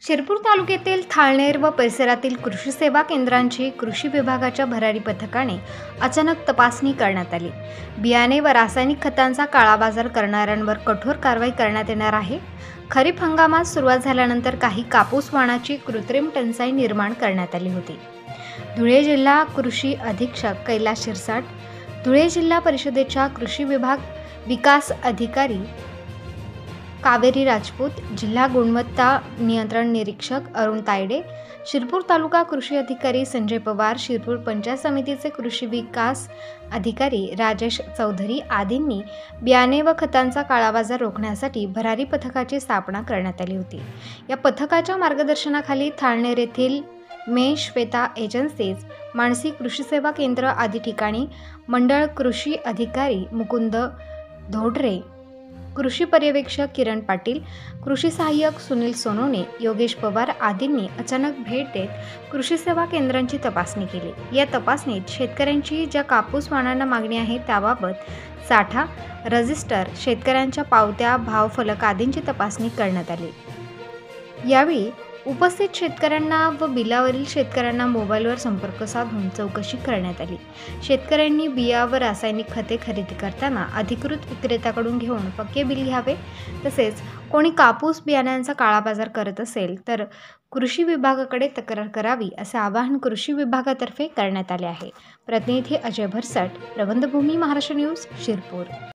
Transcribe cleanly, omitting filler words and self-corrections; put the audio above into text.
शिरपूर तालुक्यातील थाळनेर व परिसरातील कृषी सेवा केंद्रांची कृषी विभागाच्या भरारी पथकाने अचानक तपासणी करण्यात आली। बियाणे व रासायनिक खतांचा काळाबाजार करणाऱ्यांवर कठोर कारवाई करण्यात येणार आहे। खरीप हंगामात सुरुवात झाल्यानंतर काही कापूस वाणाची कृत्रिम टंचाई निर्माण करण्यात आली होती। धुळे जिल्हा कृषी अधीक्षक कैलास शिरसाट, धुळे जिल्हा परिषदेच्या कृषी विभाग विकास अधिकारी कावेरी राजपूत, जिल्हा गुणवत्ता नियंत्रण निरीक्षक अरुण तायडे, शिरपूर तालुका कृषी अधिकारी संजय पवार, शिरपूर पंचायत समितीचे कृषी विकास अधिकारी राजेश चौधरी आदींनी बियाणे व खतांचा काळाबाजार रोखण्यासाठी भरारी पथकाची स्थापना करण्यात आली होती। या पथकाच्या मार्गदर्शनाखाली थाळनेर येथील मे श्वेता एजन्सीज, मानसी कृषी सेवा केंद्र आदी ठिकाणी मंडळ कृषी अधिकारी मुकुंद धोडरे, कृषी पर्यवेक्षक किरण पाटील, कृषी सहाय्यक सुनील सोनोने, योगेश पवार आदींनी अचानक भेट देत कृषी सेवा केंद्रांची तपासणी केली। या तपासणीत शेतकऱ्यांची ज्या कापूस वाणांना मागणी आहे त्याबाबत साठा, रजिस्टर, शेतकऱ्यांच्या पावत्या, भावफलक आदींची तपासणी करण्यात आली। यावेळी उपस्थित शेतकऱ्यांना व बिलावरील शेतकऱ्यांना मोबाईलवर संपर्क साधून चौकशी करण्यात आली। शेतकऱ्यांनी बिया व रासायनिक खते खरेदी करताना अधिकृत विक्रेत्याकडून घेऊन पक्के बिल घ्यावे। तसेच कोणी कापूस बियाण्यांचा काळाबाजार करत असेल तर कृषी विभागाकडे तक्रार करावी असे आवाहन कृषी विभागातर्फे करण्यात आले आहे। प्रतिनिधी अजय भरसट, प्रबंधभूमी महाराष्ट्र न्यूज, शिरपूर।